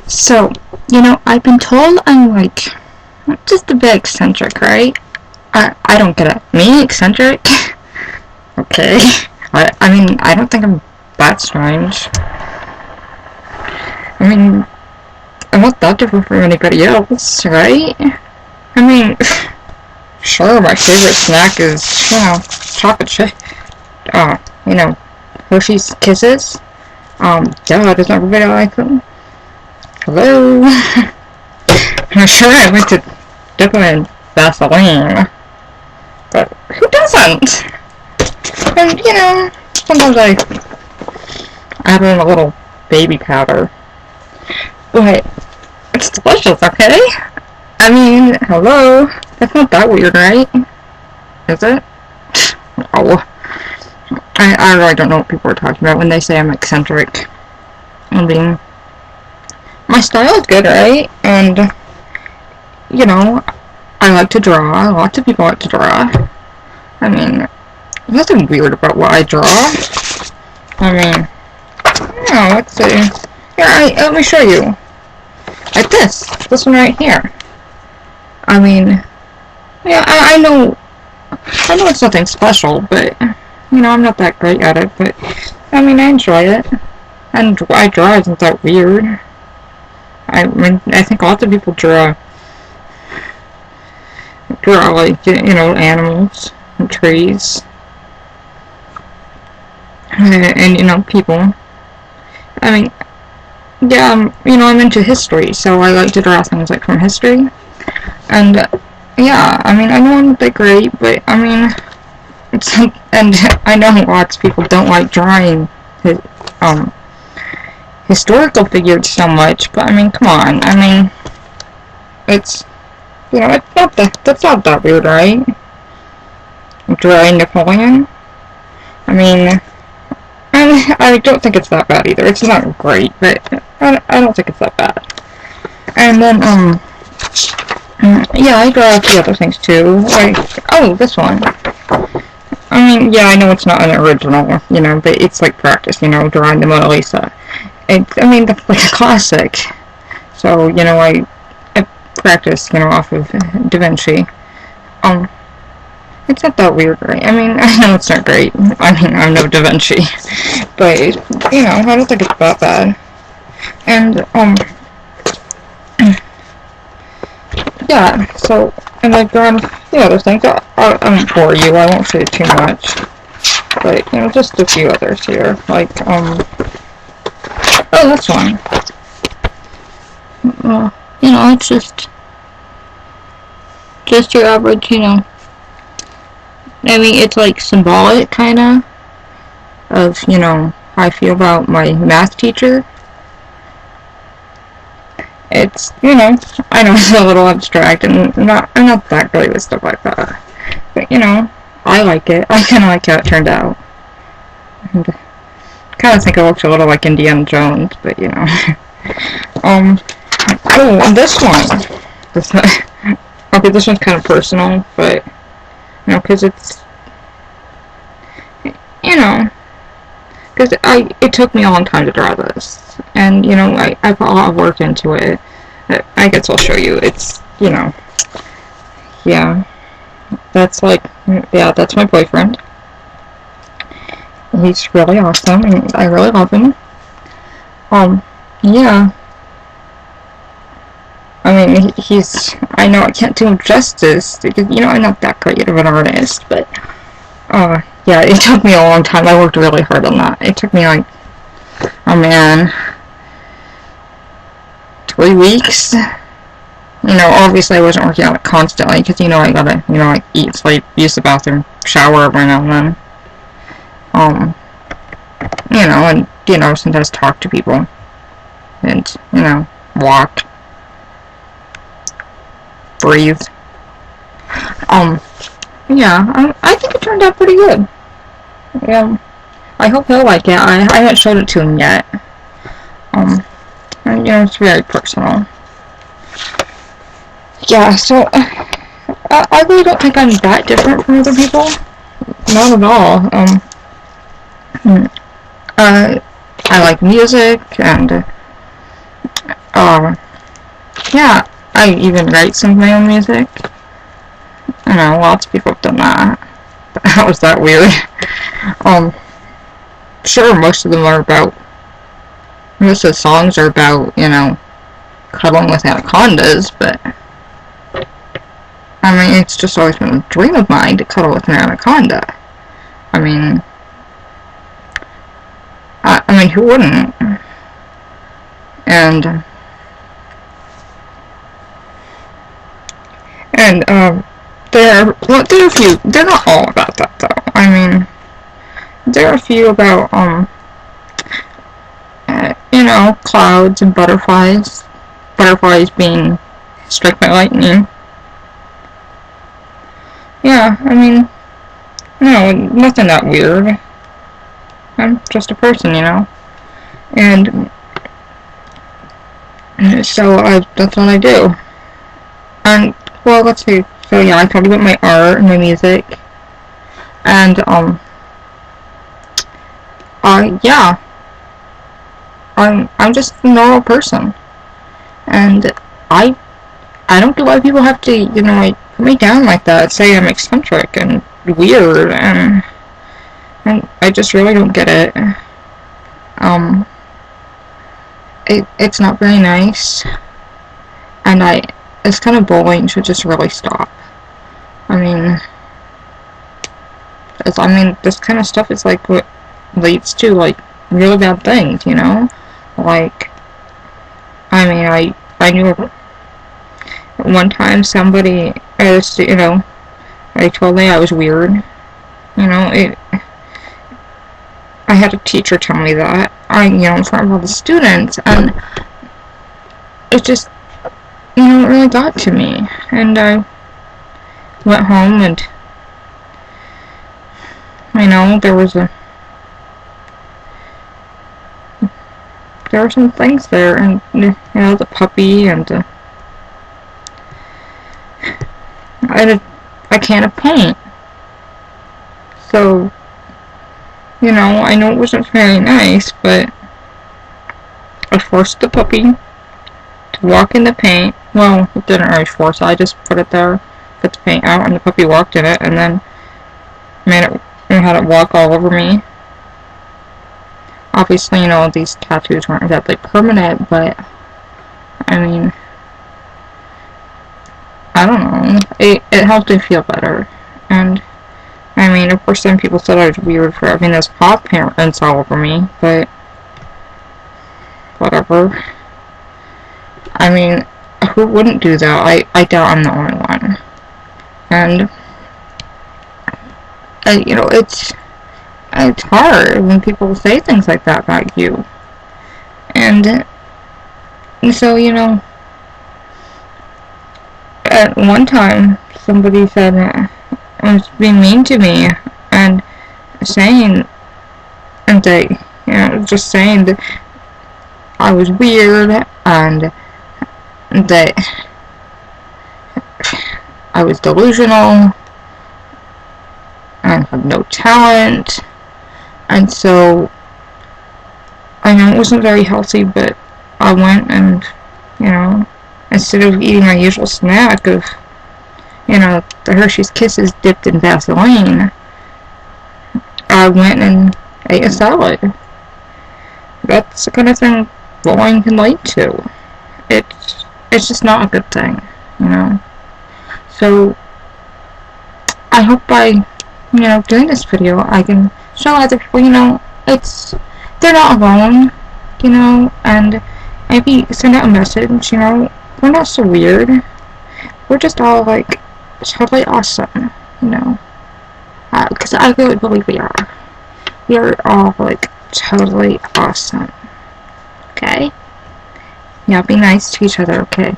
So, I've been told I'm like just a bit eccentric, right? I don't get it. Me eccentric? Okay. I mean, I don't think I'm that strange. I mean, I'm not that different from anybody else, right? I mean, sure, my favorite snack is, chocolate chip. Hershey's Kisses. Yeah, doesn't everybody like them? Hello? I'm sure I like to dip them in Vaseline. But who doesn't? And, sometimes I add in a little baby powder. But it's delicious, okay? I mean, hello? That's not that weird, right? Is it? Oh. I really don't know what people are talking about when they say I'm eccentric. I mean, my style is good, right? And, I like to draw. Lots of people like to draw. I mean, there's nothing weird about what I draw. I mean, let's see. Here, let me show you. Like this one right here. I mean, yeah, I know it's nothing special, but, I'm not that great at it, but, I mean, I enjoy it. And I draw isn't that weird. I mean, I think lots of people draw like, animals and trees. And, people. I mean, yeah, I'm into history, so I like to draw things, like, from history. And, yeah, I mean, I know I'm not that great, but, I mean, and I know lots of people don't like drawing, historical figures so much, but, I mean, come on, I mean, it's, that's not that weird, right? Drawing Napoleon? I mean, I don't think it's that bad either. It's not great, but I don't think it's that bad. And then, yeah, I draw a few other things too. Like, oh, this one. I mean, yeah, I know it's not an original, but it's like practice, drawing the Mona Lisa. I mean, that's like a classic. So, I practice, off of Da Vinci. It's not that weird, right? I mean, I know it's not great. I mean, I'm no Da Vinci. But, I don't think it's that bad. And, yeah, so, and I've drawn the other things. I won't bore you, I won't say too much. But, just a few others here. Like, oh, that's one. It's just your average, I mean, it's like symbolic, kinda, of, how I feel about my math teacher. It's, I know it's a little abstract, and I'm not that great with stuff like that. But, I like it. I kinda like how it turned out. And kinda think it looks a little like Indiana Jones, but, oh, and this one. Okay, this one's kind of personal, but, because it's, because it took me a long time to draw this, and, I put a lot of work into it. I guess I'll show you. It's, yeah, that's that's my boyfriend. He's really awesome, and I really love him. Yeah. I mean, I know I can't do him justice, because, I'm not that great of an artist, but, yeah, it took me a long time. I worked really hard on that. It took me, like, oh man, 3 weeks? Obviously I wasn't working on it constantly, because, I gotta, like, eat, sleep, use the bathroom, shower every now and then. And, sometimes talk to people, and, walk. Breathe. Yeah, I think it turned out pretty good. Yeah, I hope he'll like it. I haven't showed it to him yet. And, it's very personal. Yeah, so, I really don't think I'm that different from other people. Not at all. I like music, and Yeah, I even write some of my own music. I know, lots of people have done that. How was that weird? Sure, most of the songs are about, you know, cuddling with anacondas, but I mean, it's just always been a dream of mine to cuddle with an anaconda. I mean, who wouldn't? And there are a few. They're not all about that, though. I mean, there are a few about you know, clouds and butterflies. Butterflies being struck by lightning. Yeah, I mean, no, nothing that weird. I'm just a person, you know. And so that's what I do. And well, let's see. So yeah, I talked about my art and my music. And yeah. I'm just a normal person. And I don't get why people have to, you know, like, put me down like that, say I'm eccentric and weird, and I just really don't get it. It's not very nice, and it's kind of bullying should just really stop. I mean, this kind of stuff is like what leads to, like, really bad things, you know? Like, I mean, I knew one time somebody, you know, they told me I was weird. You know, I had a teacher tell me that, you know, in front of all the students, and it just, you know, it really got to me. And I went home and, you know, there were some things there, and, you know, the puppy, and I had a can of paint. So, you know, I know it wasn't very nice, but I forced the puppy to walk in the paint. Well, it didn't really force it, I just put it there, put the paint out, and the puppy walked in it, and then had it walk all over me. Obviously, you know, these tattoos weren't exactly permanent, but, I mean, I don't know, it helped me feel better. And, I mean, of course, some people said I was weird for having those paw prints all over me, but, whatever. I mean, who wouldn't do that? I doubt I'm the only one. And, you know, it's hard when people say things like that about you. And so, you know, at one time, somebody said was being mean to me, and saying, and they, you know, just saying that I was weird, and that I was delusional, and had no talent. And so, I know it wasn't very healthy, but I went and, you know, instead of eating my usual snack of, you know, the Hershey's Kisses dipped in Vaseline, I went and ate a salad. That's the kind of thing bullying can lead to. It's just not a good thing, you know. So, I hope by, you know, doing this video, I can show other people, you know, they're not alone, you know, and maybe send out a message, you know, we're not so weird, we're just all, like, totally awesome, you know, because I really believe we are all, like, totally awesome, okay? Yeah, be nice to each other, okay?